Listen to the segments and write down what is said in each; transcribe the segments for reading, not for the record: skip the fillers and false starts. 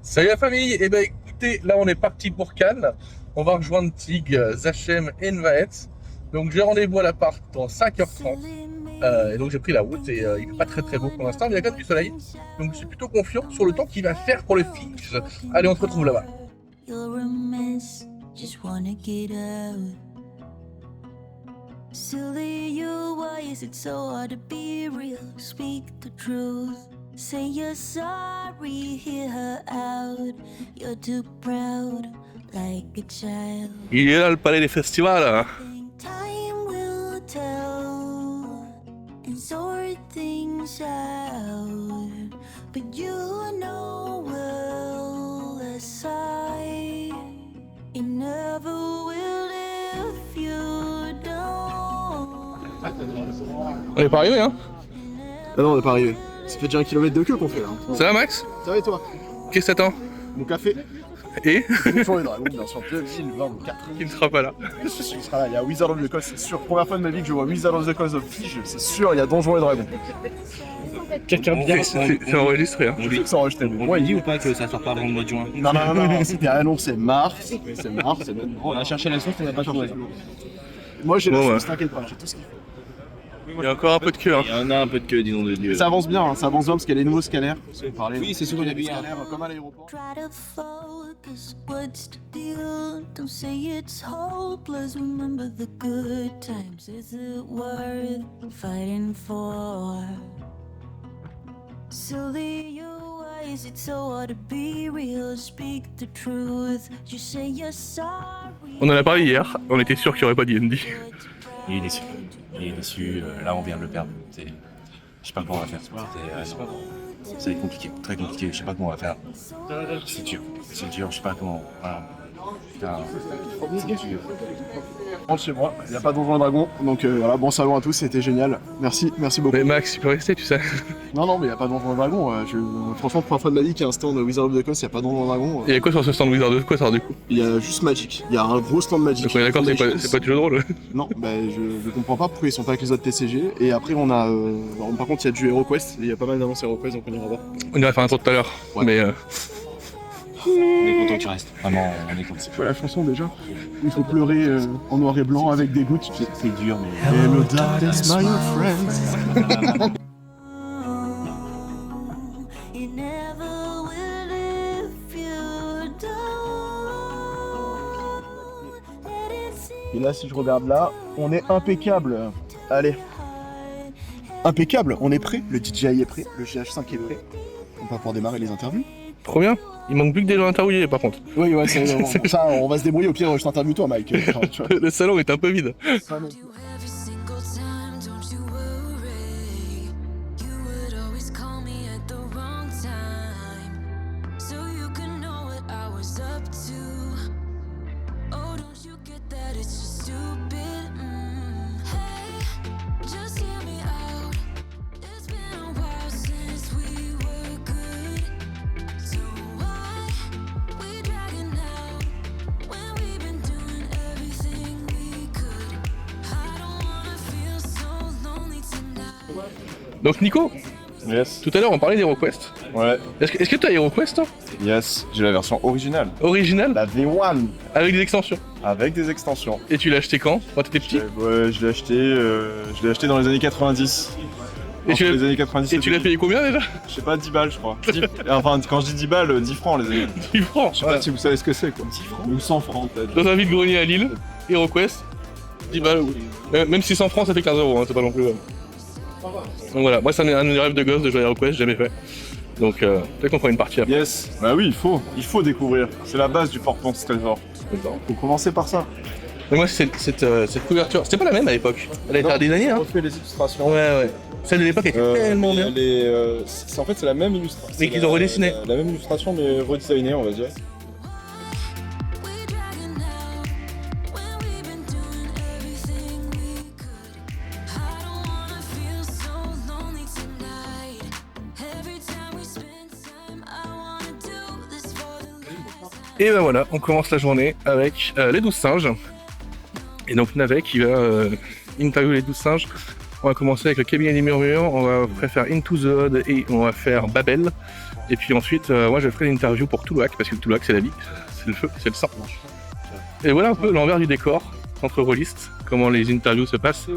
Salut la famille, et ben écoutez, là on est parti pour Cannes. On va rejoindre Tig, Zachem et Nvaet. Donc j'ai rendez-vous à l'appart dans 5h30. Et donc j'ai pris la route et il fait pas très beau pour l'instant, mais il y a quand même du soleil. Donc je suis plutôt confiant sur le temps qu'il va faire pour le fixe. Allez, on se retrouve là-bas. You're a mess, just wanna get out. Silly you, why is it so hard to be real? Speak the truth. Say you're sorry, hear her out. You're too proud, like a child. Il est là le palais des festivals. Hein. Think time will tell and sort things out. But you know well as it never will if you don't. On est pas arrivé, hein? Ah non, on n'est pas arrivé. Ça fait déjà 1 kilomètre de queue qu'on fait là. Ça va, Max? Ça va et toi? Qu'est-ce que t'attends? Mon café. Et Bonjour les dragons, bien sûr, 2024. il ne sera pas là. Il sera là, il y a Wizard of the Coast, c'est sûr. Première fois de ma vie que je vois Wizard of the Coast of Fige, c'est sûr, il y a Donjons et Dragons. Quelqu'un bien. C'est enregistré. Hein. Je sais que c'est enregistré. Moi, il dit ou pas que ça sort pas avant le mois de juin? Non, c'était annoncé mars. C'est mars, c'est maintenant. On a cherché la source, on n'a pas trouvé. Moi j'ai la Bon, sauce, ouais. t'inquiète pas, j'ai tout ce qu'il faut. Il y a encore un peu de queue. Hein. Il y en a un peu de queue, disons de Dieu. Ça avance bien parce qu'il y a les nouveaux scalaires. Oui, c'est souvent les bien. scalaires comme à l'aéroport. Try to focus, what's the deal? Don't say it's hopeless. Remember the good times. Is it worth fighting for? Silly you, why is it so hard to be real? Speak the truth. You say you're sorry. On en a parlé hier, on était sûr qu'il n'y aurait pas d'I&D. Il est déçu. Il est déçu. Là, on vient de le perdre. Je sais pas comment on va faire. Ça va être compliqué, très compliqué. Je sais pas comment on va faire. C'est dur. Je sais pas comment. Voilà. Putain, c'est dur. Je rentre chez moi, il n'y a pas Donjons et Dragons, donc voilà, bon salon à tous, c'était génial. Merci beaucoup. Mais Max, il peut rester, tu sais. Non, mais il n'y a pas Donjons et Dragons. Franchement, première fois de ma vie qu'il y a un stand Wizard of the Coast, il n'y a pas Donjons et Dragons. Il y a quoi sur ce stand Wizard of Coast du coup? Il y a juste Magic. Il y a un gros stand Magic. Donc on est d'accord, c'est pas du jeu de rôle. Non, je comprends pas pourquoi ils sont pas avec les autres TCG. Et après, on a. Par contre, il y a du HeroQuest. Il y a pas mal d'annonces HeroQuest, donc on ira voir. On ira faire un tour tout à l'heure. Ouais. Mais On est content que tu restes. Vraiment, on est content. C'est quoi la chanson déjà? Il faut pleurer en noir et blanc avec des gouttes. C'est dur, mais. Hello, darkness, my old friend. It never will if you don't. Let it see. Et là, si je regarde là, on est impeccable. Allez. Impeccable, on est prêt. Le DJI est prêt. Le GH5 est prêt. On va pouvoir démarrer les interviews. trop bien. Il manque plus que des gens interviewés par contre. Oui, ouais, ça, on va se débrouiller. Au pire, je t'interviewe toi, Mike. Tu vois. Le salon est un peu vide. Do every single time, don't you worry. You would always call me at the wrong time, so you can know what I was up to. Oh, don't you get that it's just stupid? Hey, just hear me out. It's been a while since we were good, so why we dragging out when we've been doing everything we could? I don't wanna feel so lonely tonight. Donc Nico, Yes. tout à l'heure on parlait d'HeroQuest. Ouais. Est-ce que tu as HeroQuest toi? Yes. J'ai la version originale. Original La V1 avec des extensions. Avec des extensions. Et tu l'as acheté quand t'étais petit? Ouais, je l'ai acheté dans les années 90. Et Entre tu l'as- les années 90 Et tu l'as payé combien déjà? Je sais pas, 10 balles, je crois. Enfin, quand je dis 10 balles, 10 francs, les amis. 10 francs. Je sais pas si vous savez ce que c'est, quoi. 10 francs ou 100 francs, peut-être. Dans un vide-grenier à Lille, HeroQuest, 10 balles. Même si 100 francs ça fait 15 euros, hein, c'est pas non plus. Donc voilà, moi c'est un de mes rêves de gosse de jouer à HeroQuest, j'ai jamais fait. Donc peut-être qu'on fera une partie après. Yes. Bah oui, il faut découvrir. C'est la base du Portance Trésor. Faut commencer par ça. Mais moi cette couverture, c'était pas la même à l'époque. Elle a été redesignée hein. On fait les illustrations. Ouais. Celle de l'époque était tellement bien. En fait, c'est la même illustration. Mais qu'ils ont redessiné. La même illustration, mais redesignée, on va dire. We dragging out when we've been doing everything we could. I don't wanna feel so lonely tonight. Every time we spend time, I wanna do this for the last time. Et ben voilà, on commence la journée avec les 12 singes. Et donc Navet qui va interviewer les 12 singes On va commencer avec le cabinet des murmures, on va faire Into the Odd et on va faire Babel. Et puis ensuite, moi je ferai une interview pour Toulouac, parce que Toulouac c'est la vie, c'est le feu, c'est le sang. Et voilà un peu l'envers du décor entre rôlistes, comment les interviews se passent.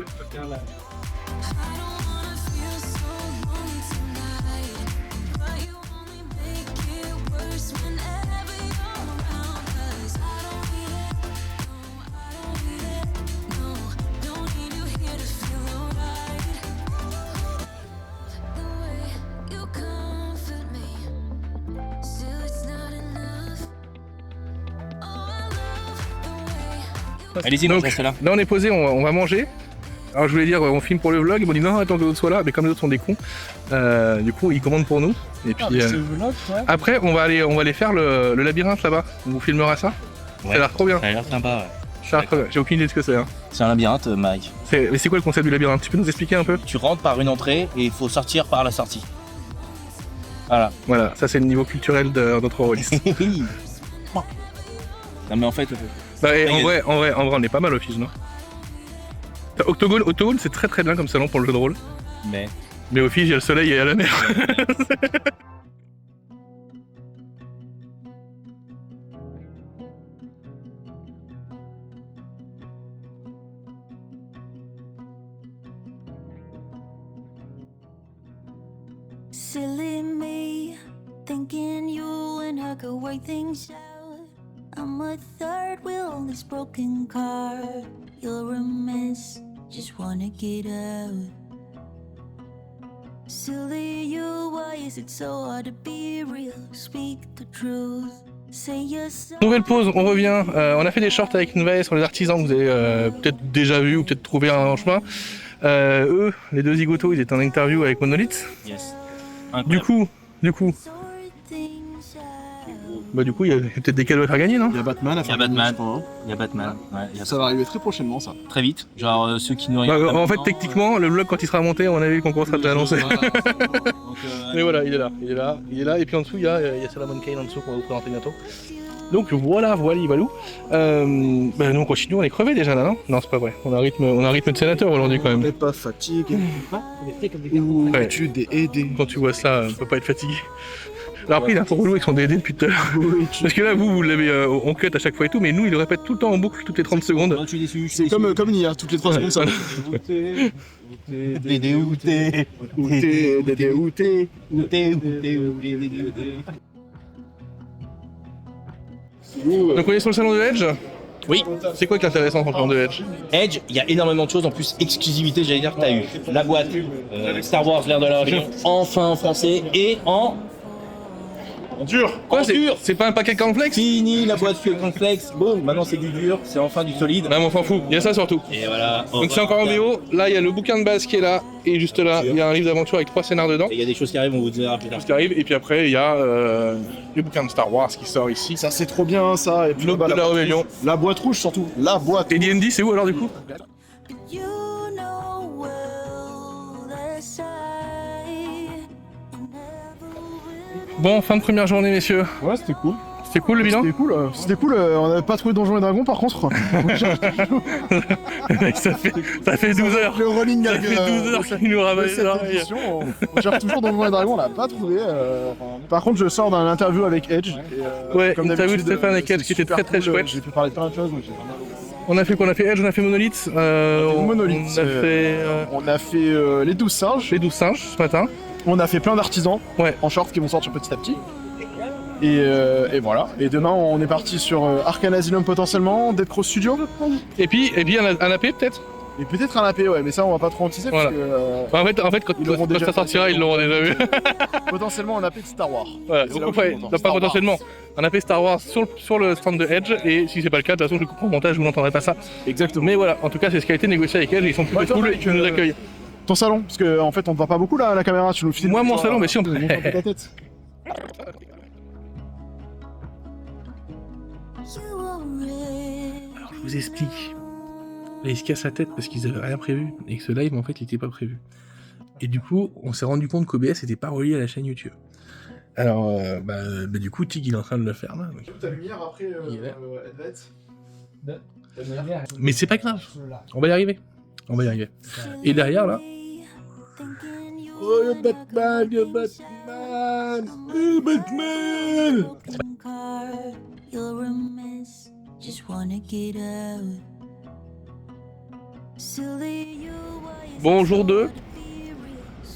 Allez-y, non, Donc, reste là. là on est posé, on va manger. Alors je voulais dire on filme pour le vlog, ils m'ont dit non attends que l'autre soit là, mais comme les autres sont des cons, du coup ils commandent pour nous. Et puis après on va aller faire le labyrinthe là-bas, on vous filmera ça. Ça a l'air trop bien. Ça a l'air sympa, ouais. Ça a l'air trop bien. J'ai aucune idée de ce que c'est. Hein. C'est un labyrinthe, Mike. Mais c'est quoi le concept du labyrinthe? Tu peux nous expliquer un peu? Tu rentres par une entrée et il faut sortir par la sortie. Voilà. Voilà, ça c'est le niveau culturel de notre rôliste. Oui. Non mais en fait... Bah, et en vrai on est pas mal au fiche, non? Octogone c'est très bien comme salon pour le jeu de rôle. Mais au fiche il y a le soleil et il y a la mer. Silly me, thinking you and I could work things out. I'm a third wheel on this broken car. You're a mess, just wanna get out. Silly you, why is it so hard to be real? Speak the truth, say you're sorry. Nouvelle pause, on revient. On a fait des shorts avec Nvae sur les artisans que vous avez peut-être déjà vu ou peut-être trouvé en chemin. Eux, les deux zigotos, ils étaient en interview avec Monolith. Yes. Du coup, Sort things out. du coup, il y a peut-être des cadeaux à faire gagner, non? Il y a Batman à Il y faire a Batman. je crois, hein. Il y a Batman. Ouais, il y a Ça va arriver très prochainement, ça. très vite. Genre ceux qui n'ont Bah, rien. en fait, techniquement, le vlog quand il sera monté, on a vu le concours sera déjà annoncé. Donc, Mais voilà, il est là. Et puis en dessous, il y a Salamon Kane en dessous qu'on va vous présenter bientôt. Donc voilà, nous on continue, on est crevé déjà là, non? Non, c'est pas vrai. On a un rythme de sénateur aujourd'hui quand On même. n'est pas fatigué. Ouais. Tu des aidés. Quand tu vois cela, on peut pas être fatigué. Alors après, il est un peu relou avec son DD depuis tout à l'heure. Parce que là, vous l'avez on cut à chaque fois et tout, mais nous, il le répète tout le temps en boucle, toutes les 30 secondes. je suis déçu. C'est comme une IA, toutes les 3 secondes ça. Donc on est sur le salon de Edge. Oui. C'est quoi qui est intéressant sur le salon de Edge? Edge, il y a énormément de choses. En plus, exclusivité, j'allais dire que t'as eu la boîte Star Wars, l'ère de la Réunion, enfin en français et en dur. Quoi, En dur. c'est pas un paquet cornflakes? Fini la boîte complexe. Boum, maintenant c'est du dur, c'est enfin du solide. Non, mais on s'en fout, il y a ça surtout. Et voilà. Donc c'est encore en VO, là il y a le bouquin de base qui est là, et juste là, il y a un livre d'aventure avec 3 scénars dedans. Et il y a des choses qui arrivent, on vous dira plus tard. Ce qui arrive, et puis après il y a le bouquin de Star Wars qui sort ici. Ça c'est trop bien ça. Et puis L'aube de la rébellion. la boîte rouge surtout. La boîte. Et D&D c'est où alors du coup? But you know well that I never will. Bon, fin de première journée messieurs. Ouais, c'était cool. C'était cool le bilan? C'était cool. On n'avait pas trouvé Donjons et Dragons par contre. ça fait 12 heures. Le rolling Ça gag. fait 12 heures qu'il nous ramène cette là. édition, on cherche toujours Donjons et Dragons, on l'a pas trouvé. Par contre, je sors d'un interview avec Edge. Et, Ouais, comme interview de d'habitude, Stéphane avec Edge qui c'est était super très cool, chouette. J'ai pu parler de plein de choses. Donc j'ai vraiment- On a fait quoi? On a fait Edge, on a fait Monolith. Monolith, On a fait on a fait les 12 singes. les 12 singes ce matin. On a fait plein d'artisans Ouais. en short qui vont sortir petit à petit. Et voilà. Et demain, on est parti sur Arcane Asylum potentiellement, Dead Cross Studio. Et puis un AP peut-être. Et peut-être un AP, ouais, mais ça, on va pas trop en teaser Voilà. parce que En fait quand Ils l'auront déjà ça sortira, ils l'auront déjà vu. potentiellement un AP de Star Wars. Voilà, Et c'est donc là où je ouais, suis content. pas Star Wars. potentiellement. Un AP Star Wars sur le stand de Edge, et si c'est pas le cas, de toute façon je comprends au montage, vous n'entendrez pas ça. Exactement. Mais voilà, en tout cas c'est ce qui a été négocié avec Edge, ils sont plutôt Ouais, toi, cool, Mike, ils nous accueillent. Ton salon, parce que en fait, on te voit pas beaucoup là à la caméra, tu nous filmes. Moi, mon toi, salon, mais si, on peut- montre un peu ta tête. You already Alors je vous explique. Là ils se cassent la tête parce qu'ils avaient rien prévu, et que ce live en fait il était pas prévu. Et du coup, on s'est rendu compte qu'OBS était pas relié à la chaîne YouTube. Alors, du coup, Tig il est en train de le faire là. donc- Ta lumière après, Il est là. Edvette. Mais c'est pas grave, on va y arriver. On va y arriver. Et derrière là, Oh, le Batman, le Batman, le Batman. You're a mess, just wanna get out. Silly you, why is Bon, jour 2.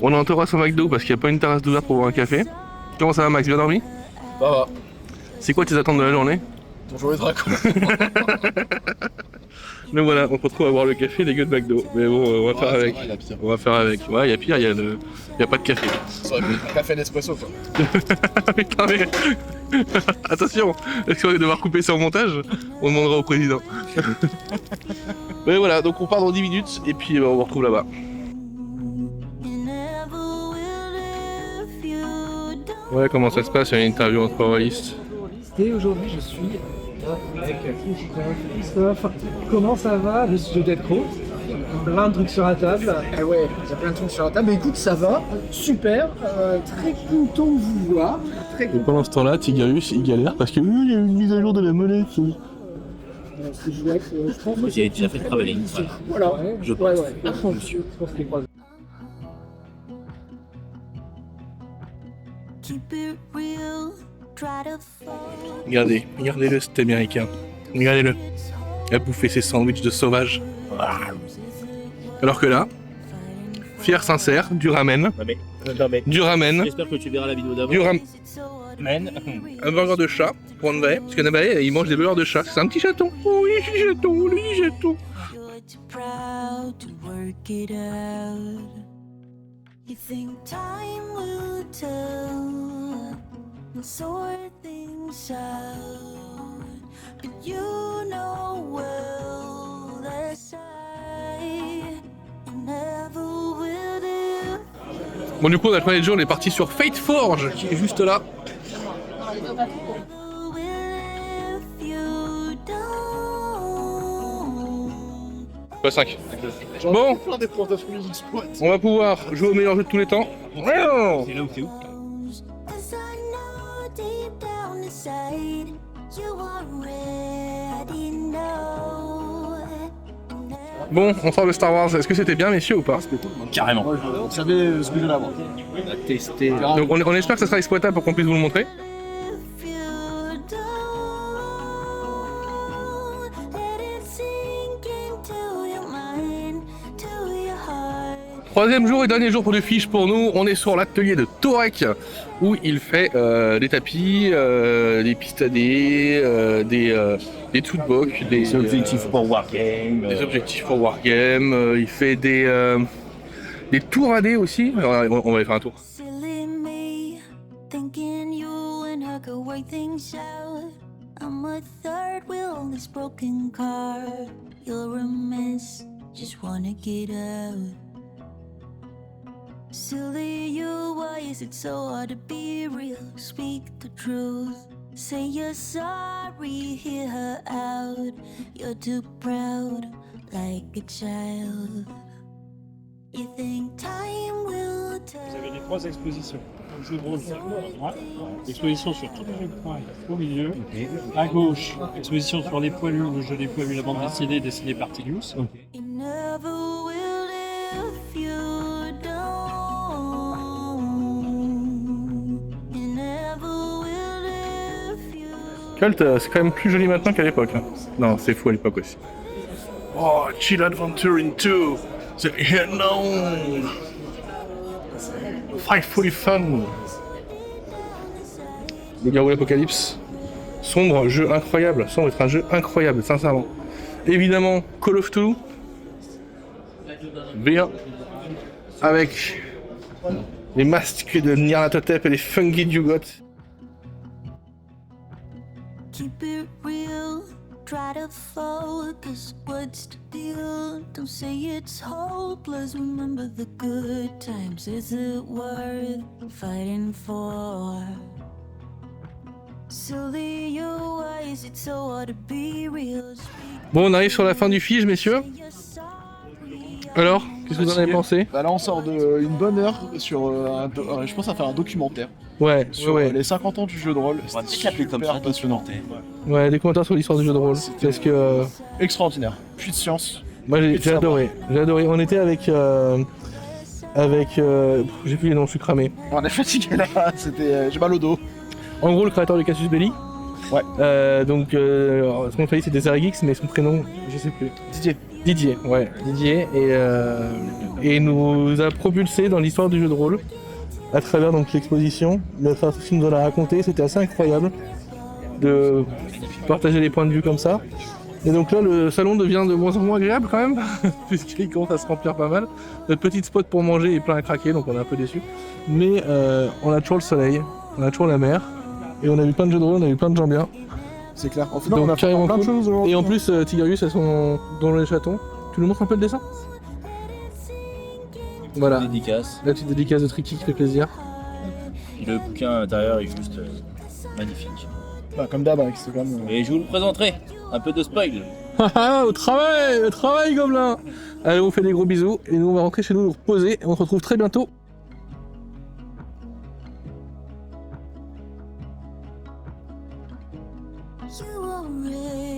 On est en terrasse au McDo parce qu'il n'y a pas une terrasse ouverte pour boire un café. Comment ça va, Max? Bien dormi? Ça va. C'est quoi tes attentes de la journée? Bonjour les dragons. Donc voilà, on se retrouve à boire le café, les gars de McDo. Mais bon, on va faire avec. Il y a pire. On va faire avec. Ouais, il y a pire, il y a pas de café. Ça aurait pu être un café Nespresso quoi. Putain, mais... Attention, est-ce qu'on va devoir couper ça au montage? On demandera au président. Mais voilà, donc on part dans 10 minutes et puis on vous retrouve là-bas. Ouais, comment ça se passe? Il y a une interview entre journalistes. Et aujourd'hui, je suis avec Christophe. Comment ça va? Je dois être gros. Plein de trucs sur la table. Ah ouais, il y a plein de trucs sur la table. Mais écoute, ça va, super, très content de vous voir. Très Et content. pendant ce temps-là, Tigarius il galère parce que il y a une mise à jour de la monnaie. Je vais être, je pense que J'ai déjà fait le travelling. Voilà. voilà. Je Ouais, ouais. À fond, monsieur. Je pense qu'il croise. keep it real, try to fall. Regardez-le cet américain. Regardez-le. Il a bouffé ses sandwichs de sauvage. Alors que là, fier sincère, du ramen, Non mais, du ramen, j'espère que tu verras la vidéo d'avant. du ramen, Man. un burger de chat pour Nvae, parce que Nvae il mange des burgers de chat. C'est un petit chaton. Oh, oui, petit chaton, le petit chaton. You're too proud to work it out. You think time will tell and sort things out, but you know well that I never will do. Bon, du coup, on a le jour, on est parti sur Fate Forge, qui est juste là. If you don't. Pas 5. Bon, Plein des points d'affluence exploit. on va pouvoir jouer au meilleur jeu de tous les temps. C'est là où c'est où? Cause I know deep down inside you already know. Bon, on sort de Star Wars. Est-ce que c'était bien, messieurs, ou pas? Carrément. Vous savez ce que je vais avoir. On a testé. Donc, on espère que ça sera exploitable pour qu'on puisse vous le montrer. If you don't let it sink into your mind, to your heart. Troisième jour et dernier jour pour le fiche pour nous. On est sur l'atelier de Torek où il fait des tapis, des pistes à dés, des toolbox, Des objectifs pour Wargame. des objectifs pour Wargame. Il fait des tours à dés aussi. Alors, on va aller faire un tour. Silly me, thinking you and I could work things out. I'm a third wheel on this broken car. You're a mess, just wanna get out. Silly you, why is it so hard to be real? Speak the truth. Say you're sorry, hear her out. You're too proud, like a child. You think time will tell. Vous avez les trois expositions. Le jeu de rôle sur à droite, exposition sur tous les points au milieu. À gauche, exposition sur les poilus, le jeu des poilus, la bande dessinée dessinée par Tiglius. You never will if you don't. You never will if you. Cult, c'est quand même plus joli maintenant qu'à l'époque. Hein. Non, c'est fou à l'époque aussi. Oh, Chill Adventure in 2. The Unknown. Fully Fun. Le Garou l'Apocalypse. Sombre, jeu incroyable. Sombre est un jeu incroyable, sincèrement. Évidemment, Call of Cthulhu. Bien. Avec les masques de Nyarlathotep et les fungi Dugot. Keep it real, try to focus. What's the deal? Don't say it's hopeless. Remember the good times. Is it worth fighting for? Silly you, why is it so hard to be real? Bon, on arrive sur la fin du fige, messieurs. You're sorry. Alors, qu'est-ce que vous en avez pensé? Bah là on sort de une bonne heure sur je pense à faire un documentaire Ouais, sur ouais. les 50 ans du jeu de rôle. On va peut-être l'appeler comme ça, passionnant. Ouais, des commentaires sur l'histoire du jeu de rôle. Parce que Extraordinaire. Puis de science. moi j'ai adoré. J'ai adoré. On était avec avec... j'ai plus les noms, je suis cramé. On est fatigué là, c'était... j'ai mal au dos. En gros, le créateur de Casus Belli. Ouais. Donc, son nom de famille c'était Zeragix, mais son prénom, je sais plus. Didier, ouais, Didier. Et il nous a propulsé dans l'histoire du jeu de rôle à travers donc l'exposition. Le créateur qui nous en a raconté, c'était assez incroyable de partager des points de vue comme ça. Et donc là, le salon devient de moins en moins agréable quand même, puisqu'il commence à se remplir pas mal. Notre petit spot pour manger est plein à craquer, donc on est un peu déçus. Mais on a toujours le soleil, on a toujours la mer, et on a vu plein de jeux de rôle, on a vu plein de gens bien. C'est clair. En fait, Donc, on a fait carrément plein de cool. choses aujourd'hui. Et en plus, Tigarius a son dans les chatons. Tu nous montres un peu le dessin? Voilà, Dédicace. la petite dédicace de Tricky qui fait plaisir. Puis le bouquin à l'intérieur est juste magnifique. Bah, comme d'hab, avec Instagram. Et je vous le présenterai. Un peu de spoil. Au travail, gobelin! Allez, on vous fait des gros bisous, et nous on va rentrer chez nous, nous reposer, et on se retrouve très bientôt. You already